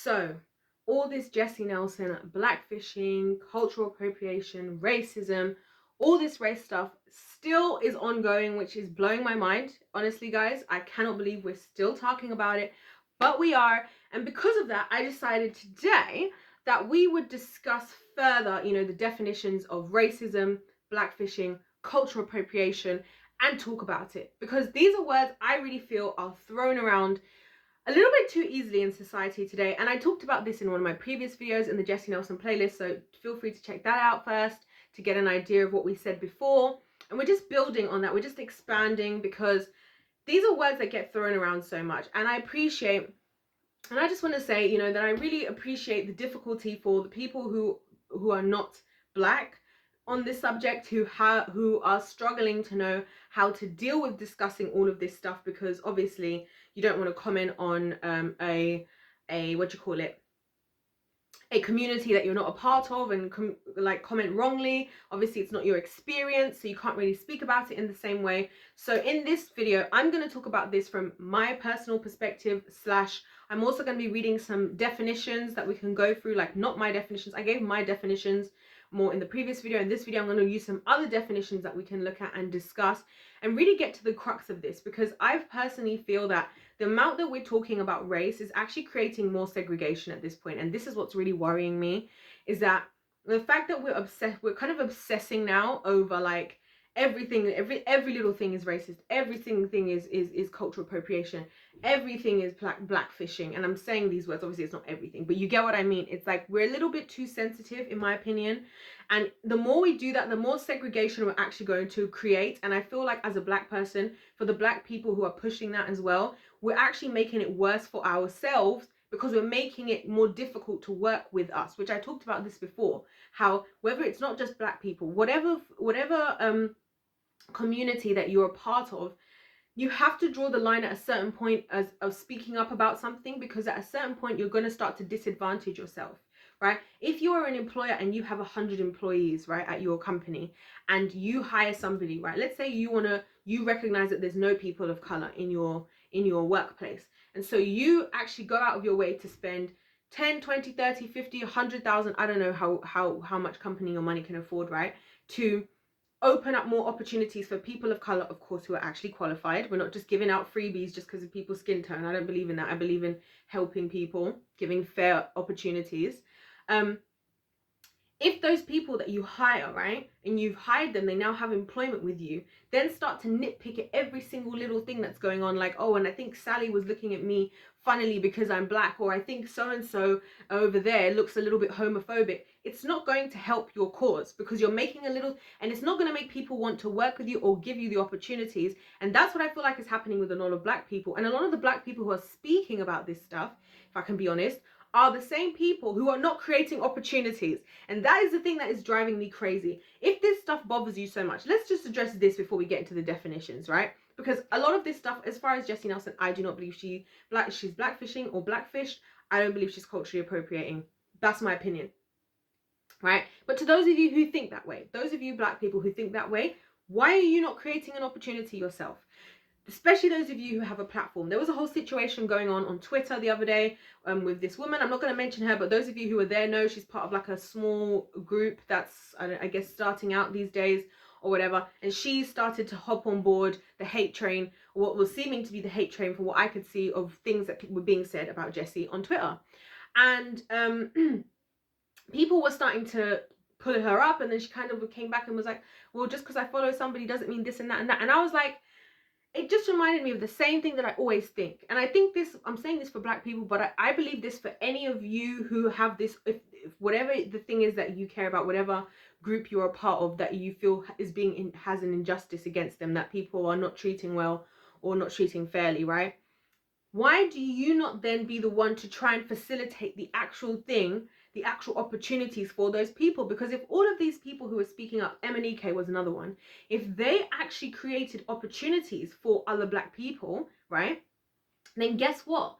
So, all this Jesy Nelson, blackfishing, cultural appropriation, racism, all this race stuff still is ongoing, which is blowing my mind. Honestly, guys, I cannot believe we're still talking about it, but we are. And because of that, I decided today that we would discuss further, the definitions of racism, blackfishing, cultural appropriation, and talk about it. Because these are words I really feel are thrown around a little bit too easily in society today. And I talked about this in one of my previous videos in the Jesy Nelson playlist, so feel free to check that out first to get an idea of what we said before. And we're just building on that, we're just expanding, because these are words that get thrown around so much. And I appreciate, and I just want to say, that I really appreciate the difficulty for the people who are not black on this subject, who are struggling to know how to deal with discussing all of this stuff, because obviously you don't want to comment on a community that you're not a part of and comment wrongly. Obviously it's not your experience, so you can't really speak about it in the same way. So in this video, I'm going to talk about this from my personal perspective / I'm also going to be reading some definitions that we can go through, like not my definitions. I gave my definitions more in the previous video. In this video, I'm going to use some other definitions that we can look at and discuss and really get to the crux of this, because I personally feel that the amount that we're talking about race is actually creating more segregation at this point. And this is what's really worrying me, is that the fact that we're kind of obsessing now over like everything, every little thing is racist, everything is cultural appropriation, everything is blackfishing. And I'm saying these words, obviously it's not everything, but you get what I mean. It's like we're a little bit too sensitive, in my opinion, and the more we do that, the more segregation we're actually going to create. And I feel like as a black person, for the black people who are pushing that as well, we're actually making it worse for ourselves, because we're making it more difficult to work with us, which I talked about this before, how whether it's not just black people, whatever community that you're a part of, you have to draw the line at a certain point of speaking up about something, because at a certain point you're going to start to disadvantage yourself, right? If you are an employer and you have 100 employees, right, at your company, and you hire somebody, right, let's say you recognize that there's no people of color in your workplace, and so you actually go out of your way to spend 10, 20, 30, 50, 100,000, I don't know how much company or money can afford, right, to open up more opportunities for people of color, of course, who are actually qualified. We're not just giving out freebies just because of people's skin tone. I don't believe in that. I believe in helping people, giving fair opportunities. If those people that you hire, right, and you've hired them, they now have employment with you, then start to nitpick at every single little thing that's going on, like, oh, and I think Sally was looking at me funnily because I'm black, or I think so-and-so over there looks a little bit homophobic. It's not going to help your cause, because you're making and it's not going to make people want to work with you or give you the opportunities. And that's what I feel like is happening with a lot of black people. And a lot of the black people who are speaking about this stuff, if I can be honest, are the same people who are not creating opportunities. And that is the thing that is driving me crazy. If this stuff bothers you so much, let's just address this before we get into the definitions, right? Because a lot of this stuff, as far as Jesy Nelson, I do not believe she's blackfishing or blackfished. I don't believe she's culturally appropriating. That's my opinion, right? But to those of you who think that way, those of you black people who think that way, why are you not creating an opportunity yourself? Especially those of you who have a platform. There was a whole situation going on Twitter the other day with this woman. I'm not going to mention her, but those of you who are there know she's part of like a small group that's, I guess, starting out these days or whatever. And she started to hop on board the hate train, or what was seeming to be the hate train from what I could see of things that were being said about Jesy on Twitter. And people were starting to pull her up, and then she kind of came back and was like, well, just because I follow somebody doesn't mean this and that and that. And I was like, it just reminded me of the same thing that I always think. And I think this, I'm saying this for black people, but I believe this for any of you who have this, if whatever the thing is that you care about, whatever group you're a part of that you feel has an injustice against them, that people are not treating well or not treating fairly, right? Why do you not then be the one to try and facilitate the actual thing, the actual opportunities for those people? Because if all of these people who are speaking up, M&EK was another one, if they actually created opportunities for other black people, right, then guess what?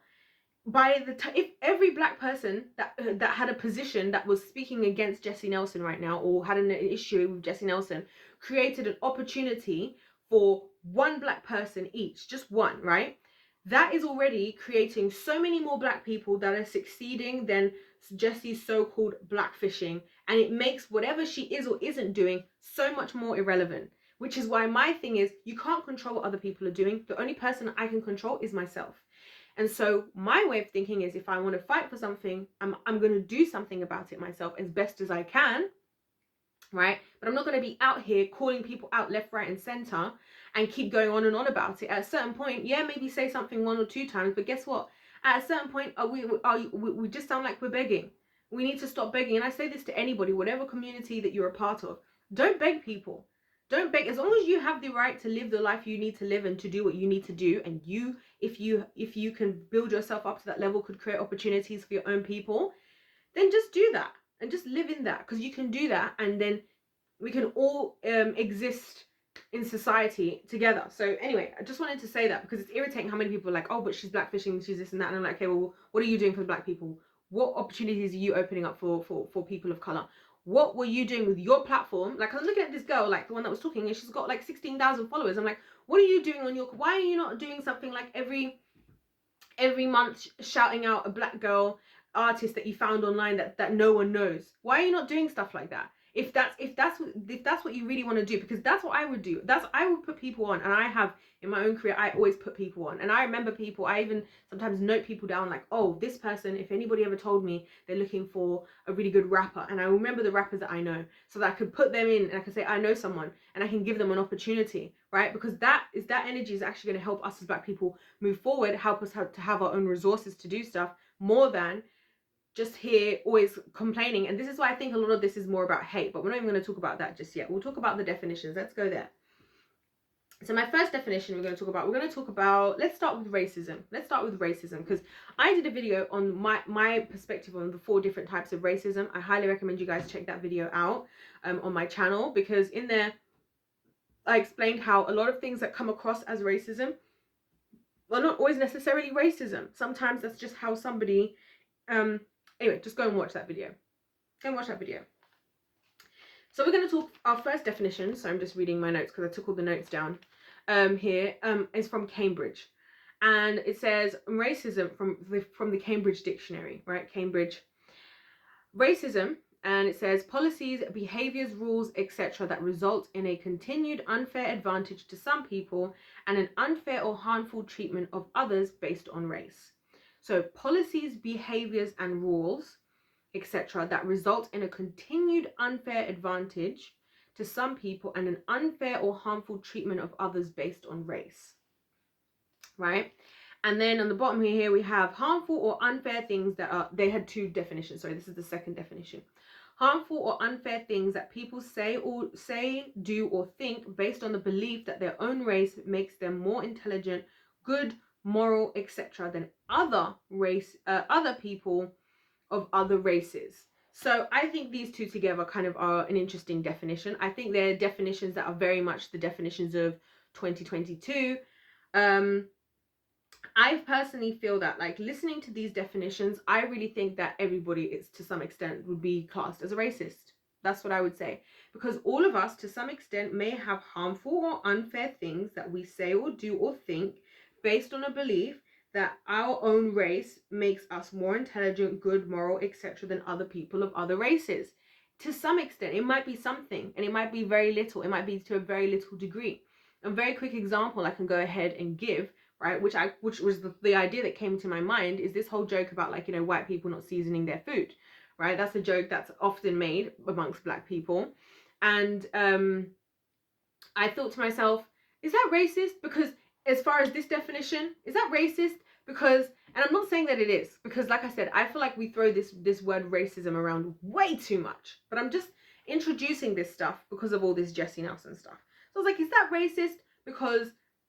If every black person that had a position that was speaking against Jesy Nelson right now, or had an issue with Jesy Nelson, created an opportunity for one black person each, just one, right? that is already creating so many more black people that are succeeding than Jesy's so-called blackfishing, and it makes whatever she is or isn't doing so much more irrelevant. Which is why my thing is, you can't control what other people are doing. The only person I can control is myself. And so my way of thinking is, if I want to fight for something, I'm going to do something about it myself as best as I can, right? But I'm not going to be out here calling people out left, right, and center and keep going on and on about it. At a certain point, yeah, maybe say something 1 or 2 times, but guess what? At a certain point, we just sound like we're begging. We need to stop begging. And I say this to anybody, whatever community that you're a part of, don't beg people. Don't beg. As long as you have the right to live the life you need to live and to do what you need to do, and you, if you can build yourself up to that level, could create opportunities for your own people, then just do that and just live in that, because you can do that, and then we can all exist in society together. So anyway, I just wanted to say that because it's irritating how many people are like, oh, but she's blackfishing, she's this and that, and I'm like, okay, well, what are you doing for the black people? What opportunities are you opening up for people of color? What were you doing with your platform? Like, I was looking at this girl, like the one that was talking, and she's got like 16,000 followers. I'm like, what are you doing on your, why are you not doing something like every month shouting out a black girl artist that you found online that no one knows? Why are you not doing stuff like that? If that's what you really want to do, because that's what I would do. I would put people on, and I have in my own career, I always put people on. And I remember people, I even sometimes note people down, like, oh, this person, if anybody ever told me they're looking for a really good rapper, and I remember the rappers that I know, so that I could put them in and I could say, I know someone, and I can give them an opportunity, right? Because that energy is actually going to help us as black people move forward, help us to have our own resources to do stuff, more than just here always complaining. And this is why I think a lot of this is more about hate, but we're not even going to talk about that just yet. We'll talk about the definitions. Let's go there. So my first definition we're going to talk about, let's start with racism. Because I did a video on my perspective on the 4 different types of racism. I highly recommend you guys check that video out on my channel, because in there I explained how a lot of things that come across as racism are not always necessarily racism. Sometimes that's just how somebody anyway, just go and watch that video. So we're going to talk our first definition. So I'm just reading my notes because I took all the notes down. Here is from Cambridge, and it says racism from the Cambridge Dictionary, right? Cambridge racism, and it says policies, behaviors, rules, etc. that result in a continued unfair advantage to some people and an unfair or harmful treatment of others based on race. So policies, behaviors, and rules, etc., that result in a continued unfair advantage to some people and an unfair or harmful treatment of others based on race, right? And then on the bottom here we have harmful or unfair things that are, they had 2 definitions. Sorry, this is the second definition. Harmful or unfair things that people say, do, or think based on the belief that their own race makes them more intelligent, good, moral, etc. than other people of other races. So I think these 2 together kind of are an interesting definition. I think they're definitions that are very much the definitions of 2022. I personally feel that, like, listening to these definitions, I really think that everybody is, to some extent, would be classed as a racist. That's what I would say. Because all of us, to some extent, may have harmful or unfair things that we say or do or think based on a belief that our own race makes us more intelligent, good, moral, etc. than other people of other races. To some extent, it might be something, and it might be very little. It might be to a very little degree. A very quick example I can go ahead and give, right, which was the idea that came to my mind, is this whole joke about, like, you know, white people not seasoning their food, right? That's a joke that's often made amongst black people. And I thought to myself, is that racist? Because as far as this definition, is that racist? Because, and I'm not saying that it is, because like I said, I feel like we throw this word racism around way too much, but I'm just introducing this stuff because of all this Jesy Nelson stuff. So I was like, is that racist? Because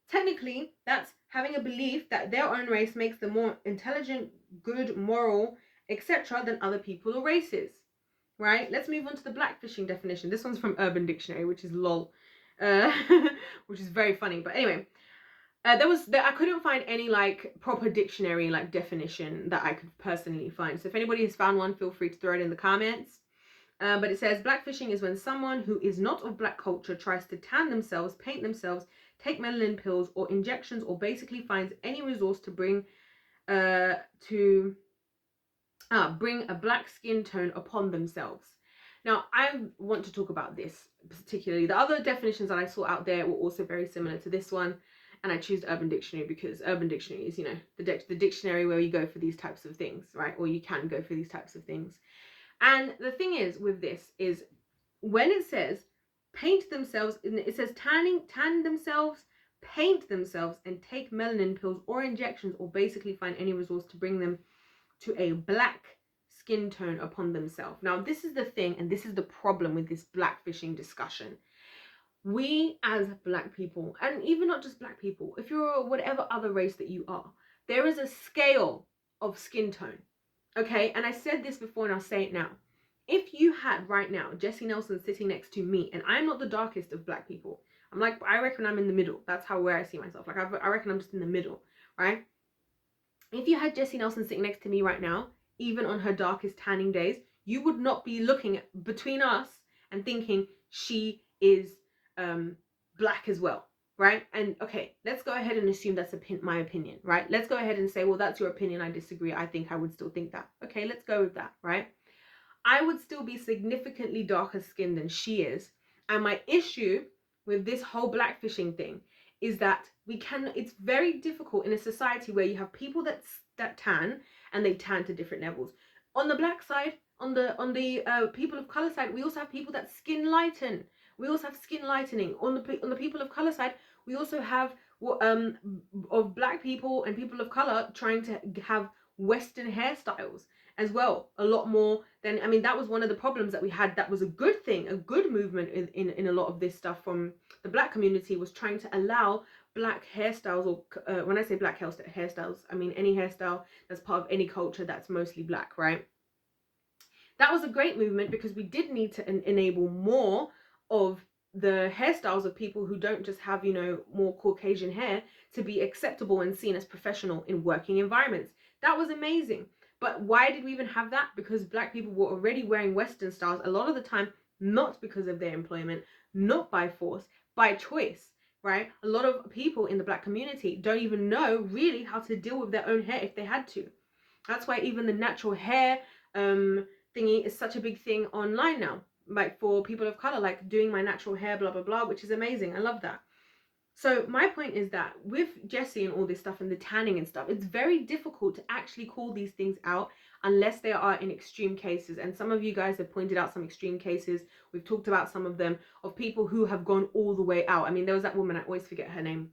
technically that's having a belief that their own race makes them more intelligent, good, moral, etc. than other people or races, right? Let's move on to the blackfishing definition. This one's from Urban Dictionary, which is lol, which is very funny. But anyway, I couldn't find any like proper dictionary like definition that I could personally find. So if anybody has found one, feel free to throw it in the comments. But it says blackfishing is when someone who is not of black culture tries to tan themselves, paint themselves, take melanin pills or injections, or basically finds any resource to bring a black skin tone upon themselves. Now, I want to talk about this particularly. The other definitions that I saw out there were also very similar to this one, and I choose Urban Dictionary because Urban Dictionary is, you know, the dictionary where you go for these types of things, right? Or you can go for these types of things. And the thing is with this is when it says paint themselves, it says tan themselves, paint themselves, and take melanin pills or injections, or basically find any resource to bring them to a black skin tone upon themselves. Now, this is the thing, and this is the problem with this blackfishing discussion. We as black people, and even not just black people, if you're whatever other race that you are, there is a scale of skin tone. Okay, and I said this before and I'll say it now. If you had right now Jesy Nelson sitting next to me, and I'm not the darkest of black people, I reckon I'm in the middle. That's where I see myself. Like, I reckon I'm just in the middle, right? If you had Jesy Nelson sitting next to me right now, even on her darkest tanning days, you would not be looking between us and thinking she is black as well, right? And okay, let's go ahead and assume that's my opinion, right? Let's go ahead and say, well, that's your opinion. I disagree. I think I would still think that. Okay, let's go with that, right? I would still be significantly darker skinned than she is. And my issue with this whole blackfishing thing is that it's very difficult in a society where you have people that tan, and they tan to different levels. On the black side, on the people of color side, we also have people that skin lighten. We also have skin lightening. On the people of color side, we also have of black people and people of color trying to have Western hairstyles as well, a lot more than, I mean, that was one of the problems that we had. That was a good thing, a good movement in a lot of this stuff from the black community, was trying to allow black hairstyles, or when I say black hairstyles, I mean any hairstyle that's part of any culture that's mostly black, right? That was a great movement because we did need to enable more of the hairstyles of people who don't just have, you know, more Caucasian hair to be acceptable and seen as professional in working environments. That was amazing. But why did we even have that? Because black people were already wearing Western styles a lot of the time, not because of their employment, not by force, by choice, right? A lot of people in the black community don't even know really how to deal with their own hair if they had to. That's why even the natural hair thingy is such a big thing online now. Like for people of color, like doing my natural hair, blah, blah, blah, which is amazing. I love that. So my point is that with Jesy and all this stuff and the tanning and stuff, it's very difficult to actually call these things out unless they are in extreme cases. And some of you guys have pointed out some extreme cases. We've talked about some of them, of people who have gone all the way out. I mean, there was that woman, I always forget her name,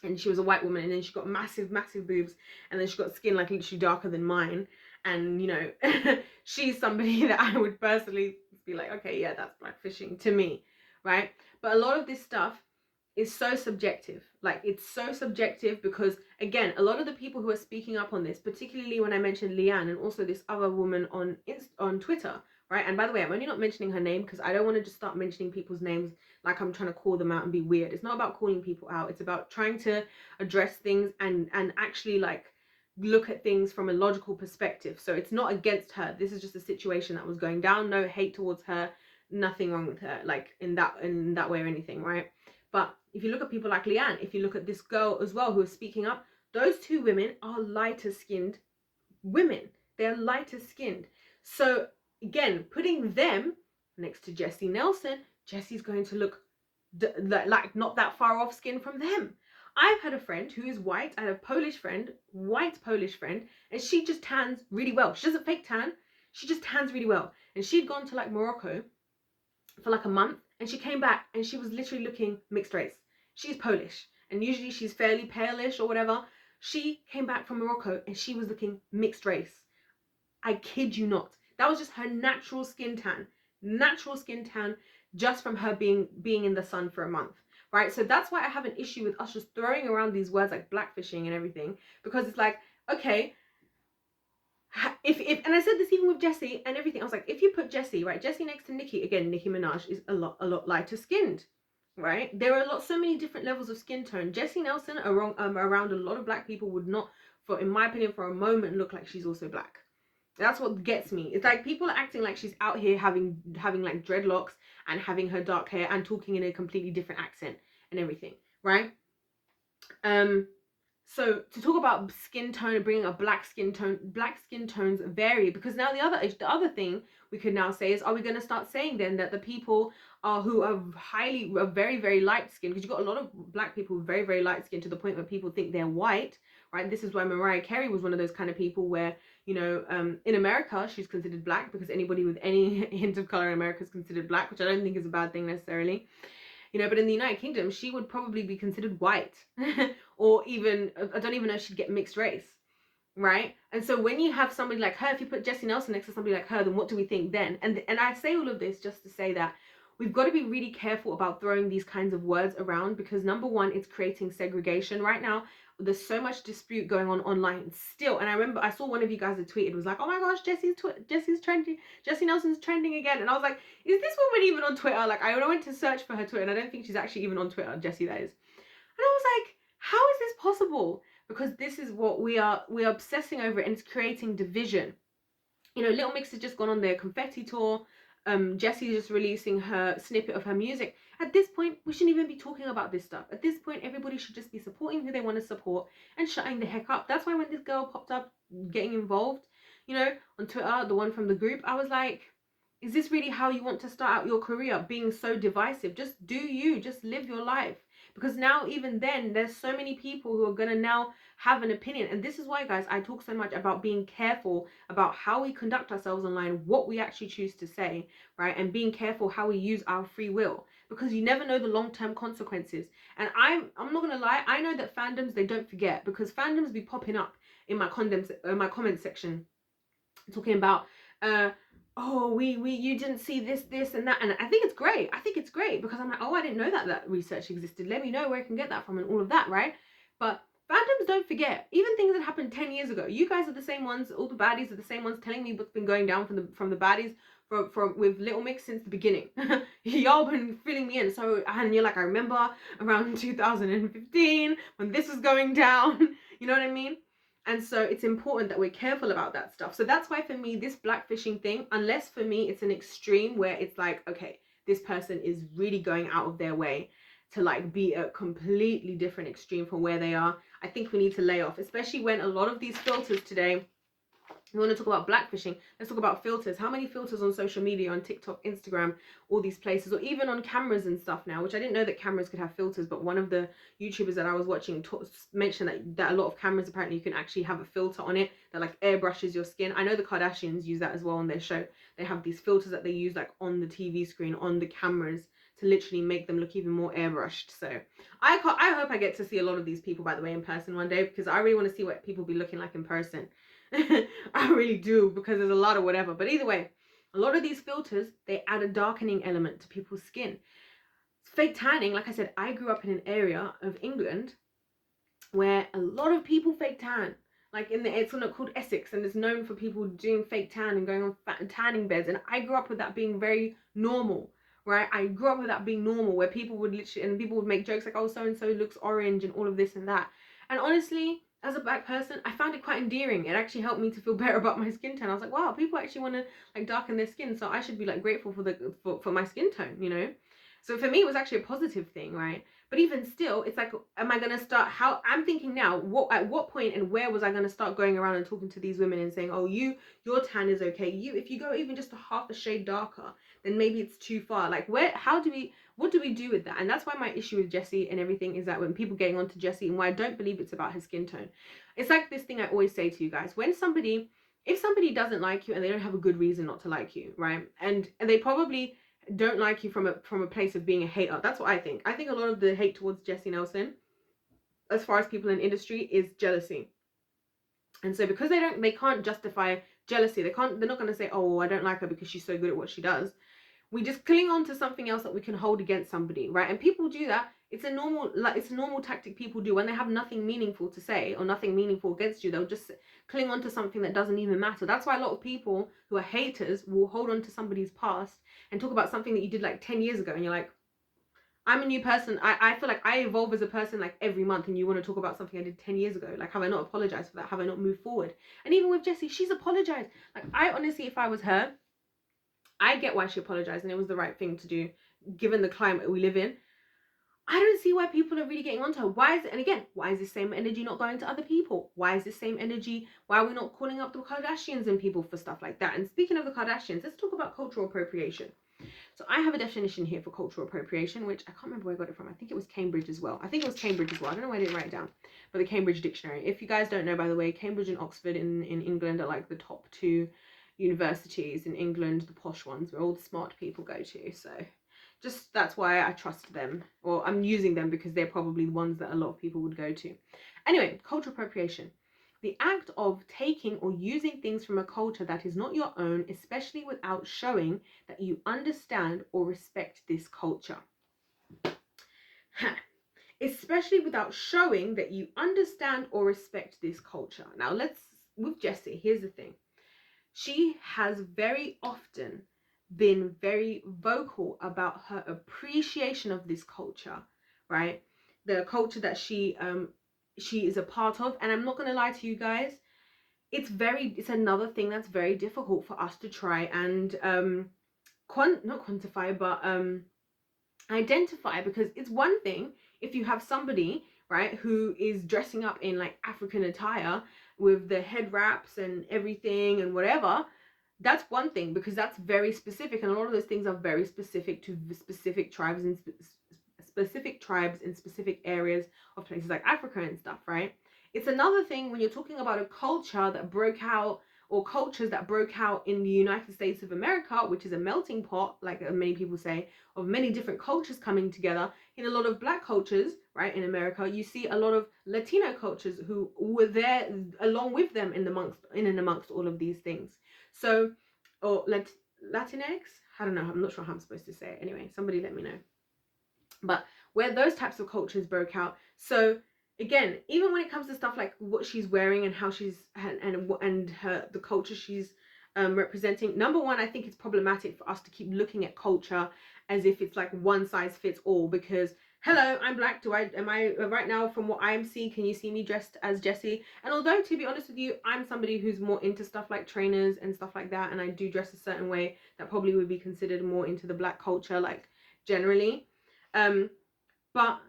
and she was a white woman, and then she got massive boobs, and then she got skin like literally darker than mine. And, you know, she's somebody that I would personally be like, okay, yeah, that's blackfishing to me, right? But a lot of this stuff is so subjective. Like, it's so subjective because, again, a lot of the people who are speaking up on this, particularly when I mentioned Leanne and also this other woman on Twitter, right? And by the way, I'm only not mentioning her name because I don't want to just start mentioning people's names like I'm trying to call them out and be weird. It's not about calling people out. It's about trying to address things and actually, like, look at things from a logical perspective. So it's not against her. This is just a situation that was going down. No hate towards her. Nothing wrong with her, like, in that way or anything, right? But if you look at people like Leanne, if you look at this girl as well who is speaking up, those two women are lighter skinned women. They're lighter skinned. So again, putting them next to Jesy Nelson, Jessy's going to look like not that far off skin from them. I've had a friend who is white. I had a Polish friend, white Polish friend, and she just tans really well. She doesn't fake tan. She just tans really well. And she'd gone to like Morocco for like a month, and she came back and she was literally looking mixed race. She's Polish, and usually she's fairly palish or whatever. She came back from Morocco and she was looking mixed race. I kid you not. That was just her natural skin tan just from her being in the sun for a month, right? So that's why I have an issue with us just throwing around these words like blackfishing and everything, because it's like, okay, if and I said this even with Jesy and everything, I was like, if you put Jesy next to Nicki, again, Nicki Minaj is a lot lighter skinned, right? There are so many different levels of skin tone. Jesy Nelson around a lot of black people would not, in my opinion, for a moment look like she's also black. That's what gets me. It's like people are acting like she's out here having like dreadlocks and having her dark hair and talking in a completely different accent and everything, right? So to talk about skin tone and bringing a black skin tones vary, because now the other thing we could now say is, are we going to start saying then that the people who are very, very light skin, because you've got a lot of black people with very, very light skin to the point where people think they're white, right? This is why Mariah Carey was one of those kind of people where, you know, in America she's considered black, because anybody with any hint of color in America is considered black, which I don't think is a bad thing necessarily. You know, but in the United Kingdom, she would probably be considered white or even, I don't even know if she'd get mixed race, right? And so when you have somebody like her, if you put Jesy Nelson next to somebody like her, then what do we think then? And I say all of this just to say that we've got to be really careful about throwing these kinds of words around, because number one, it's creating segregation. Right now, there's so much dispute going on online still. And I remember I saw one of you guys that tweeted, was like, oh my gosh, Jessy's trending, Jesy Nelson's trending again. And I was like, is this woman even on Twitter? Like, I went to search for her Twitter and I don't think she's actually even on Twitter, Jesy that is. And I was like, how is this possible? Because this is what we are obsessing over, and it's creating division. You know, Little Mix has just gone on their confetti tour. Jesy just releasing her snippet of her music. At this point, we shouldn't even be talking about this stuff. At this point, everybody should just be supporting who they want to support and shutting the heck up. That's why when this girl popped up getting involved, you know, on Twitter, the one from the group, I was like, is this really how you want to start out your career, being so divisive? Just do you, just live your life. Because now, even then, there's so many people who are going to now have an opinion. And this is why, guys, I talk so much about being careful about how we conduct ourselves online, what we actually choose to say, right? And being careful how we use our free will, because you never know the long-term consequences. And I'm not going to lie, I know that fandoms, they don't forget, because fandoms be popping up in my comment section talking about, oh, you didn't see this and that. And I think it's great. I think it's great, because I'm like, oh, I didn't know that research existed. Let me know where I can get that from and all of that, right? But fandoms don't forget. Even things that happened 10 years ago. You guys are the same ones, all the baddies are the same ones telling me what's been going down from the baddies with Little Mix since the beginning. Y'all been filling me in. So, and you're like, I remember around 2015 when this was going down. You know what I mean? And so it's important that we're careful about that stuff. So that's why for me, this blackfishing thing, unless for me it's an extreme where it's like, okay, this person is really going out of their way to like be a completely different extreme from where they are, I think we need to lay off, especially when a lot of these filters today, we want to talk about blackfishing, let's talk about filters. How many filters on social media, on TikTok, Instagram, all these places, or even on cameras and stuff now, which I didn't know that cameras could have filters, but one of the YouTubers that I was watching mentioned that a lot of cameras, apparently you can actually have a filter on it that like airbrushes your skin. I know the Kardashians use that as well on their show. They have these filters that they use like on the TV screen, on the cameras, to literally make them look even more airbrushed. So I hope I get to see a lot of these people, by the way, in person one day, because I really want to see what people be looking like in person. I really do, because there's a lot of whatever. But either way, a lot of these filters, they add a darkening element to people's skin. Fake tanning, like I said, I grew up in an area of England where a lot of people fake tan. Like it's called Essex, and it's known for people doing fake tan and going on tanning beds. And I grew up with that being very normal, right? I grew up with that being normal, where people would make jokes like, oh, so and so looks orange and all of this and that. And honestly, as a black person, I found it quite endearing. It actually helped me to feel better about my skin tone. I was like, wow, people actually want to like darken their skin, so I should be like grateful for my skin tone, you know? So for me, it was actually a positive thing, right? But even still, it's like, am I going to start, I'm thinking now, at what point and where was I going to start going around and talking to these women and saying, oh, your tan is okay. If you go even just a half a shade darker, then maybe it's too far. Like what do we do with that? And that's why my issue with Jesy and everything is that when people getting onto Jesy, and why I don't believe it's about her skin tone. It's like this thing I always say to you guys, if somebody doesn't like you and they don't have a good reason not to like you, right? And they probably don't like you from a place of being a hater. That's what I think. I think a lot of the hate towards Jesy Nelson, as far as people in industry, is jealousy. And so because they can't justify jealousy, they're not going to say, oh, I don't like her because she's so good at what she does. We just cling on to something else that we can hold against somebody, right? And people do that. It's a normal tactic people do when they have nothing meaningful to say or nothing meaningful against you. They'll just cling on to something that doesn't even matter. That's why a lot of people who are haters will hold on to somebody's past and talk about something that you did like 10 years ago, and you're like, I'm a new person. I feel like I evolve as a person like every month, and you want to talk about something I did 10 years ago. Like, have I not apologized for that? Have I not moved forward? And even with Jesy, she's apologized. Like, I honestly, if I was her, I get why she apologized, and it was the right thing to do given the climate we live in. I don't see why people are really getting onto her. Why is it, and again, why is this same energy not going to other people? Why is this same energy, why are we not calling up the Kardashians and people for stuff like that? And speaking of the Kardashians, let's talk about cultural appropriation. So I have a definition here for cultural appropriation, which I can't remember where I got it from. I think it was Cambridge as well. I don't know why I didn't write it down, but the Cambridge Dictionary. If you guys don't know, by the way, Cambridge and Oxford in England are like the top two universities in England, the posh ones where all the smart people go to. So just that's why I trust them, or I'm using them because they're probably the ones that a lot of people would go to. Anyway, cultural appropriation. The act of taking or using things from a culture that is not your own, especially without showing that you understand or respect this culture. Especially without showing that you understand or respect this culture. Now with Jesy, here's the thing. She has very often been very vocal about her appreciation of this culture, right? The culture that she is a part of. And I'm not going to lie to you guys, it's another thing that's very difficult for us to try and not quantify, but identify, because it's one thing if you have somebody, right, who is dressing up in like African attire with the head wraps and everything and whatever. That's one thing, because that's very specific, and a lot of those things are very specific to specific tribes and in specific areas of places like Africa and stuff, right? It's another thing when you're talking about a culture that broke out, or cultures that broke out in the United States of America, which is a melting pot, like many people say, of many different cultures coming together. In a lot of Black cultures, right, in America, you see a lot of Latino cultures who were there along with them in and amongst all of these things. So, or Latinx, I don't know, I'm not sure how I'm supposed to say it. Anyway, somebody let me know. But where those types of cultures broke out. So again, even when it comes to stuff like what she's wearing and how she's and the culture she's representing, number one, I think it's problematic for us to keep looking at culture as if it's like one size fits all. Because hello, I'm Black. Am I right now, from what I see, can you see me dressed as Jesy? And although, to be honest with you, I'm somebody who's more into stuff like trainers and stuff like that, and I do dress a certain way that probably would be considered more into the Black culture, like generally. But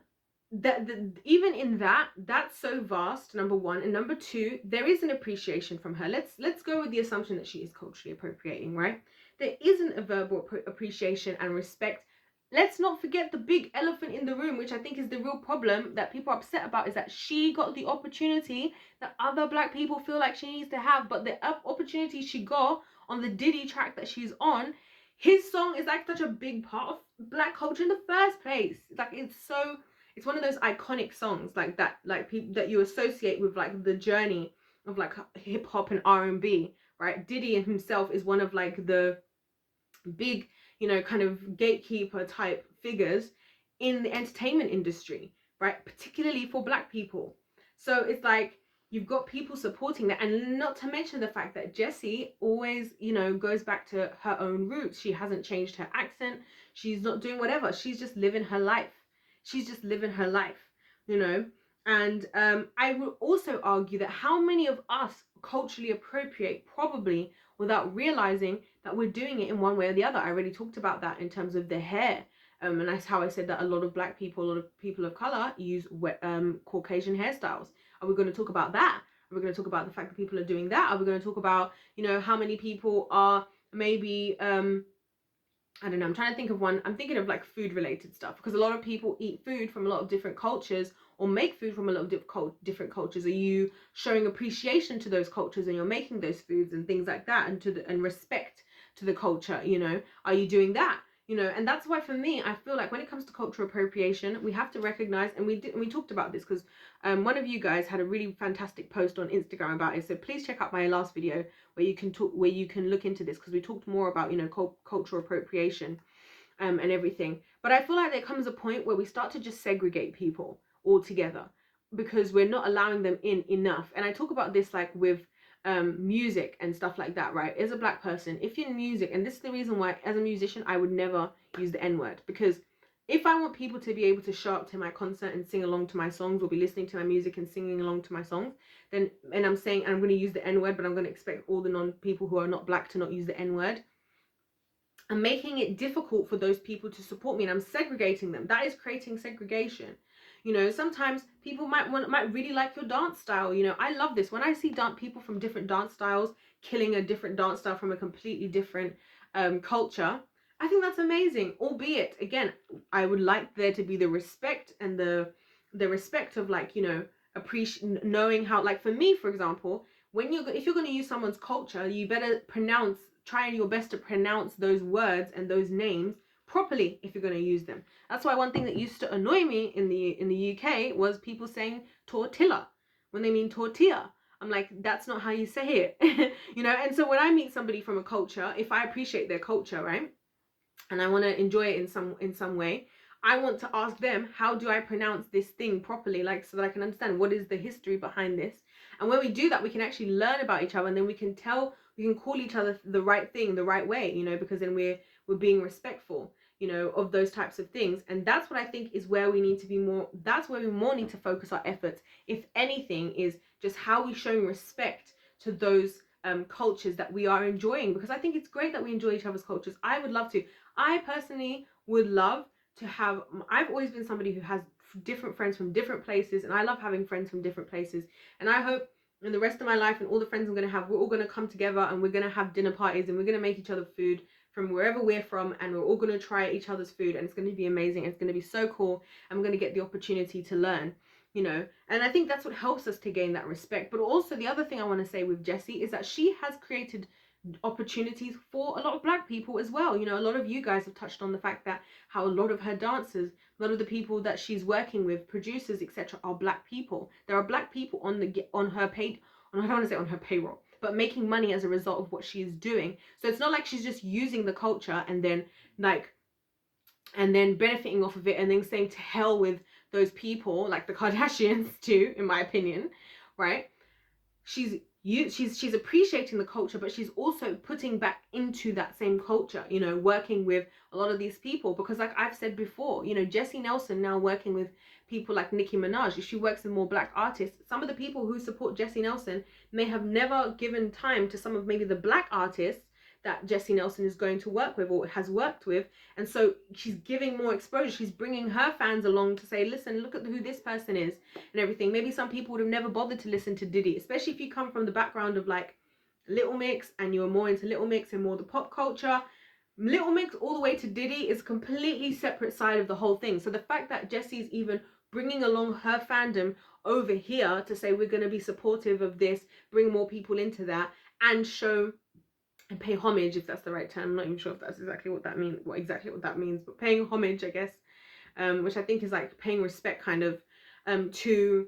even in that's so vast, number one, and number two, there is an appreciation from her. Let's go with the assumption that she is culturally appropriating, right? There isn't a verbal appreciation and respect. Let's not forget the big elephant in the room, which I think is the real problem that people are upset about, is that she got the opportunity that other Black people feel like she needs to have, but the opportunity she got on the Diddy track that she's on, his song is like such a big part of Black culture in the first place. Like, it's one of those iconic songs like that, like people that you associate with like the journey of like hip hop and R&B, right? Diddy himself is one of like the big, kind of gatekeeper type figures in the entertainment industry, right? Particularly for Black people. So it's like, you've got people supporting that, and not to mention the fact that Jesy always, goes back to her own roots. She hasn't changed her accent. She's not doing whatever. She's just living her life. And I will also argue that how many of us culturally appropriate, probably without realizing that we're doing it in one way or the other. I already talked about that in terms of the hair. And that's how I said that a lot of Black people, a lot of people of color use Caucasian hairstyles. Are we going to talk about that? Are we going to talk about the fact that people are doing that? Are we going to talk about, how many people are maybe, I don't know, I'm trying to think of one. I'm thinking of like food related stuff, because a lot of people eat food from a lot of different cultures, or make food from a lot of different cultures. Are you showing appreciation to those cultures and you're making those foods and things like that, and respect to the culture, Are you doing that? And that's why for me, I feel like when it comes to cultural appropriation, we have to recognize, and we talked about this because one of you guys had a really fantastic post on Instagram about it. So please check out my last video where you can look into this, because we talked more about, cultural appropriation and everything. But I feel like there comes a point where we start to just segregate people altogether, because we're not allowing them in enough. And I talk about this like with music and stuff like that, right? As a Black person, if you're in music, and this is the reason why as a musician I would never use the N-word, because if I want people to be able to show up to my concert and sing along to my songs, or be listening to my music and singing along to my songs, then, and I'm saying I'm going to use the N-word, but I'm going to expect all the non-people who are not black to not use the N-word, I'm making it difficult for those people to support me, and I'm segregating them. That is creating segregation. You know, sometimes people might really like your dance style. You know, I love this. When I see people from different dance styles killing a different dance style from a completely different culture, I think that's amazing. Albeit, again, I would like there to be the respect and the respect of, like, you know, knowing how, like, for me, for example, if you're going to use someone's culture, you better try your best to pronounce those words and those names properly if you're going to use them. That's why one thing that used to annoy me in the UK was people saying tortilla when they mean tortilla. I'm like, that's not how you say it. You know. And so when I meet somebody from a culture, if I appreciate their culture, right, and I want to enjoy it in some way, I want to ask them, how do I pronounce this thing properly, like, so that I can understand what is the history behind this. And when we do that, we can actually learn about each other, and then we can call each other the right thing the right way, you know, because then we're being respectful, you know, of those types of things. And that's what I think is where we need to be more, that's where we more need to focus our efforts, if anything, is just how we showing respect to those cultures that we are enjoying. Because I think it's great that we enjoy each other's cultures. I would love to. I personally would love to have, I've always been somebody who has different friends from different places, and I love having friends from different places. And I hope in the rest of my life, and all the friends I'm going to have, we're all going to come together, and we're going to have dinner parties, and we're going to make each other food from wherever we're from, and we're all going to try each other's food, and it's going to be amazing. It's going to be so cool, and we're going to get the opportunity to learn, you know. And I think that's what helps us to gain that respect. But also, the other thing I want to say with Jesy is that she has created opportunities for a lot of black people as well. You know, a lot of you guys have touched on the fact that how a lot of her dancers, a lot of the people that she's working with, producers, etc., are black people. There are black people on her I don't want to say on her payroll, but making money as a result of what she is doing. So it's not like she's just using the culture and then benefiting off of it and then saying to hell with those people, like the Kardashians too, in my opinion, right? She's appreciating the culture, but she's also putting back into that same culture, you know, working with a lot of these people. Because, like I've said before, you know, Jesy Nelson now working with people like Nicki Minaj, if she works with more black artists, some of the people who support Jesy Nelson may have never given time to some of maybe the black artists that Jesy Nelson is going to work with or has worked with. And so she's giving more exposure. She's bringing her fans along to say, listen, look at who this person is and everything. Maybe some people would have never bothered to listen to Diddy, especially if you come from the background of like Little Mix and you're more into Little Mix and more the pop culture. Little Mix all the way to Diddy is a completely separate side of the whole thing. So the fact that Jessy's even bringing along her fandom over here to say we're going to be supportive of this, bring more people into that, and show and pay homage, if that's the right term. I'm not even sure if that's exactly what that means, but paying homage, I guess, which I think is like paying respect kind of to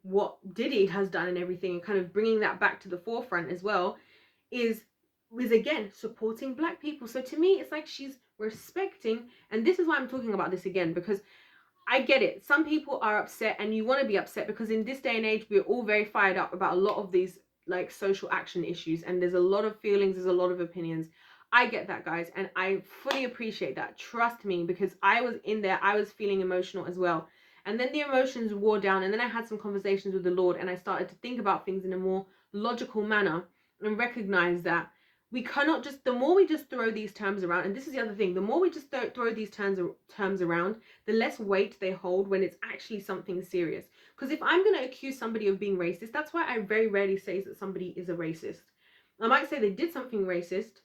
what Diddy has done and everything, and kind of bringing that back to the forefront as well, is again supporting black people. So to me, it's like she's respecting, and this is why I'm talking about this again, because I get it. Some people are upset, and you want to be upset because in this day and age, we're all very fired up about a lot of these like social action issues, and there's a lot of feelings, there's a lot of opinions. I get that, guys, and I fully appreciate that. Trust me, because I was in there, I was feeling emotional as well. And then the emotions wore down, and then I had some conversations with the Lord, and I started to think about things in a more logical manner and recognize that we cannot just, the more we just throw these terms around, and this is the other thing, the more we just throw these terms around, the less weight they hold when it's actually something serious. Because if I'm going to accuse somebody of being racist, that's why I very rarely say that somebody is a racist. I might say they did something racist,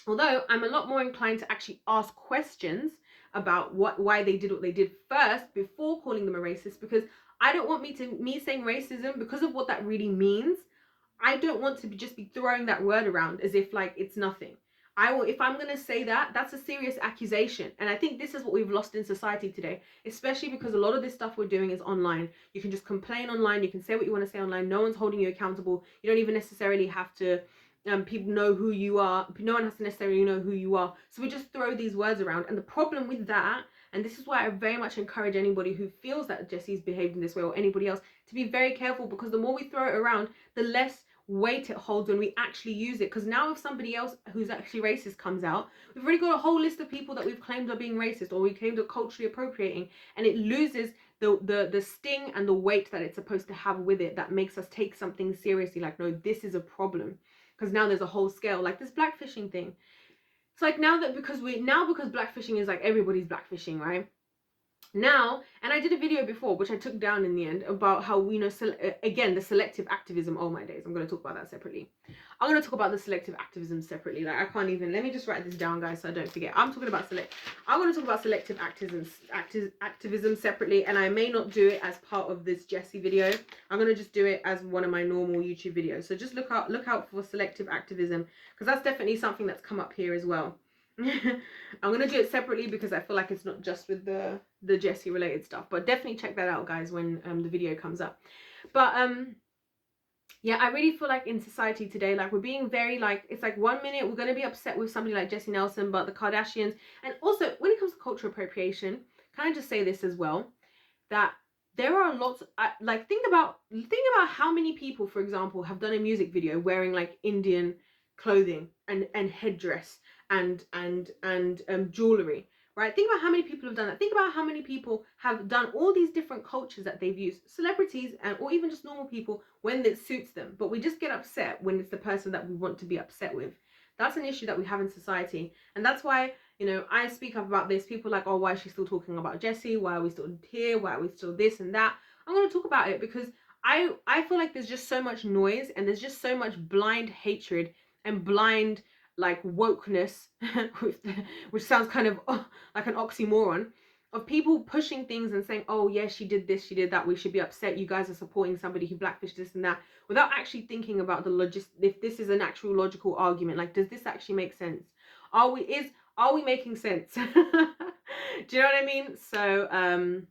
although I'm a lot more inclined to actually ask questions about why they did what they did first before calling them a racist, because I don't want me saying racism, because of what that really means, I don't want to just be throwing that word around as if like it's nothing. If I'm going to say that, that's a serious accusation. And I think this is what we've lost in society today, especially because a lot of this stuff we're doing is online. You can just complain online. You can say what you want to say online. No one's holding you accountable. You don't even necessarily have to, people know who you are. No one has to necessarily know who you are. So we just throw these words around. And the problem with that, and this is why I very much encourage anybody who feels that Jessy's behaved in this way, or anybody else, to be very careful, because the more we throw it around, the less weight it holds when we actually use it. Because now if somebody else who's actually racist comes out, we've already got a whole list of people that we've claimed are being racist, or we claimed are culturally appropriating, and it loses the sting and the weight that it's supposed to have with it, that makes us take something seriously. Like, no, this is a problem. Because now there's a whole scale, like this blackfishing thing. It's like now because blackfishing is like everybody's blackfishing, right? Now, and I did a video before which I took down in the end about how, you know, again, the selective activism. Oh my days, I'm going to talk about that separately. I'm going to talk about the selective activism separately. Like, I can't even, let me just write this down, guys, so I don't forget. I'm going to talk about selective activism separately, and I may not do it as part of this Jesy video. I'm going to just do it as one of my normal YouTube videos. So just look out for selective activism, because that's definitely something that's come up here as well. I'm gonna do it separately because I feel like it's not just with the Jesy related stuff, but definitely check that out, guys, when the video comes up. But yeah, I really feel like in society today, like, we're being very, like, it's like 1 minute we're gonna be upset with somebody like Jesy Nelson, but the Kardashians, and also when it comes to cultural appropriation, can I just say this as well, that there are lots, like, think about how many people, for example, have done a music video wearing like Indian clothing and headdress and jewelry, right? Think about how many people have done that. Think about how many people have done all these different cultures that they've used, celebrities or even just normal people, when it suits them. But we just get upset when it's the person that we want to be upset with. That's an issue that we have in society, and that's why, you know, I speak up about this. People are like, oh, why is she still talking about Jesy? Why are we still here? Why are we still this and that? I'm going to talk about it because I feel like there's just so much noise, and there's just so much blind hatred and blind, like, wokeness, which sounds kind of like an oxymoron, of people pushing things and saying, oh yeah, she did this, she did that, we should be upset, you guys are supporting somebody who blackfished this and that, without actually thinking about the if this is an actual logical argument. Like, does this actually make sense? Are we making sense? Do you know what I mean? So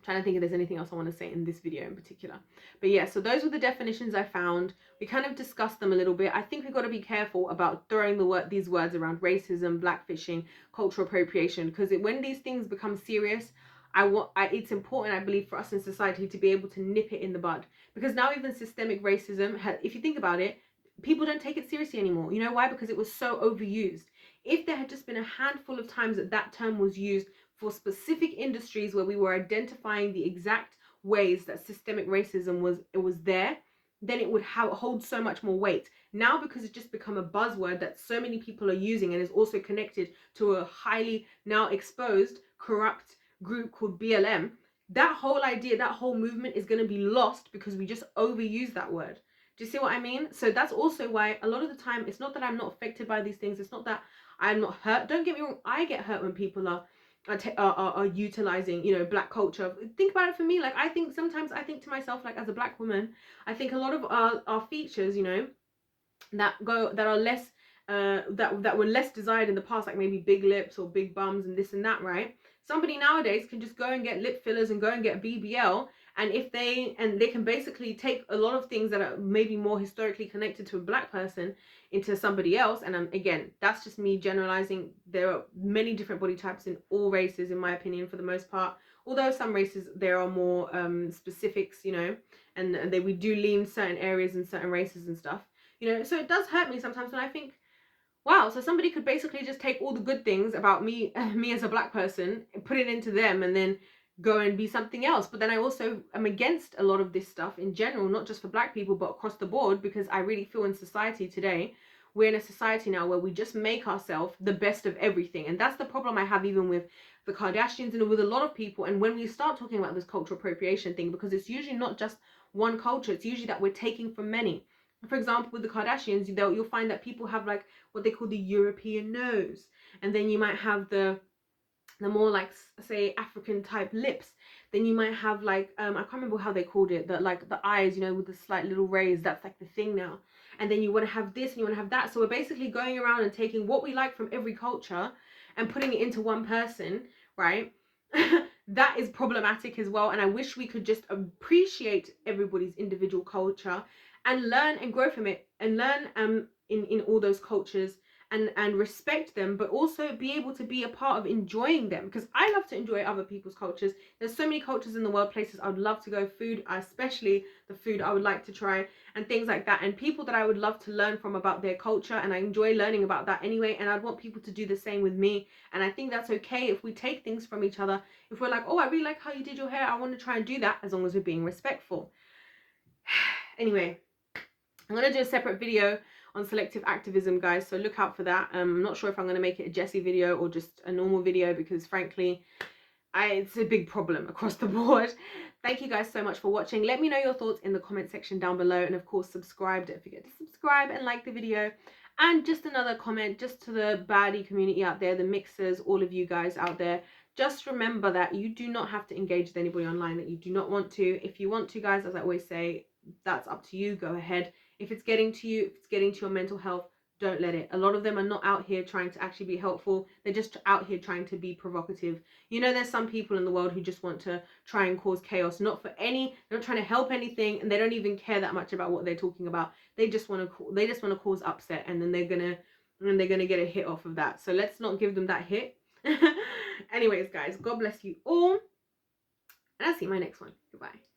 trying to think if there's anything else I want to say in this video in particular. But yeah, so those were the definitions I found. We kind of discussed them a little bit. I think we've got to be careful about throwing these words around: racism, blackfishing, cultural appropriation, because when these things become serious, it's important, I believe, for us in society to be able to nip it in the bud. Because now even systemic racism, if you think about it, people don't take it seriously anymore. You know why? Because it was so overused. If there had just been a handful of times that term was used for specific industries where we were identifying the exact ways that systemic racism was there, then it would hold so much more weight. Now, because it's just become a buzzword that so many people are using, and is also connected to a highly now exposed corrupt group called BLM, that whole idea, that whole movement is going to be lost because we just overuse that word. Do you see what I mean? So that's also why a lot of the time, it's not that I'm not affected by these things, it's not that I'm not hurt. Don't get me wrong, I get hurt when people are utilizing, you know, black culture. Think about it for me. Like, sometimes I think to myself, like, as a black woman, I think a lot of our features, you know, that are less that were less desired in the past, like maybe big lips or big bums and this and that, right? Somebody nowadays can just go and get lip fillers and go and get BBL, and they can basically take a lot of things that are maybe more historically connected to a black person into somebody else. And again, that's just me generalizing. There are many different body types in all races, in my opinion, for the most part. Although some races, there are more specifics, you know, and we do lean certain areas in certain races and stuff, you know. So it does hurt me sometimes when I think, wow, so somebody could basically just take all the good things about me as a black person, and put it into them, and then go and be something else. But then I also am against a lot of this stuff in general, not just for black people, but across the board, because I really feel in society today, we're in a society now where we just make ourselves the best of everything. And that's the problem I have even with the Kardashians and with a lot of people. And when we start talking about this cultural appropriation thing, because it's usually not just one culture, it's usually that we're taking from many. For example, with the Kardashians, you'll find that people have like what they call the European nose, and then you might have the more, like, say, African type lips. Then you might have like I can't remember how they called it, that like the eyes, you know, with the slight little rays. That's like the thing now. And then you want to have this and you want to have that. So we're basically going around and taking what we like from every culture and putting it into one person, right? That is problematic as well. And I wish we could just appreciate everybody's individual culture and learn and grow from it, and learn in all those cultures, and respect them, but also be able to be a part of enjoying them, because I love to enjoy other people's cultures. There's so many cultures in the world, places I would love to go, food, especially the food I would like to try, and things like that, and people that I would love to learn from about their culture, and I enjoy learning about that anyway, and I'd want people to do the same with me. And I think that's okay if we take things from each other. If we're like, oh, I really like how you did your hair, I want to try and do that, as long as we're being respectful. Anyway, I'm going to do a separate video on selective activism, guys, so look out for that. I'm not sure if I'm going to make it a Jesy video or just a normal video, because frankly, it's a big problem across the board. Thank you guys so much for watching. Let me know your thoughts in the comment section down below, and of course subscribe. Don't forget to subscribe and like the video. And just another comment, just to the baddie community out there, the mixers, all of you guys out there, just remember that you do not have to engage with anybody online that you do not want to. If you want to, guys, as I always say, that's up to you. Go ahead. If it's getting to you, if it's getting to your mental health, don't let it. A lot of them are not out here trying to actually be helpful. They're just out here trying to be provocative. You know, there's some people in the world who just want to try and cause chaos, they're not trying to help anything, and they don't even care that much about what they're talking about. They just want to cause upset, and then they're gonna get a hit off of that. So let's not give them that hit. Anyways, guys, God bless you all, and I'll see you in my next one. Goodbye.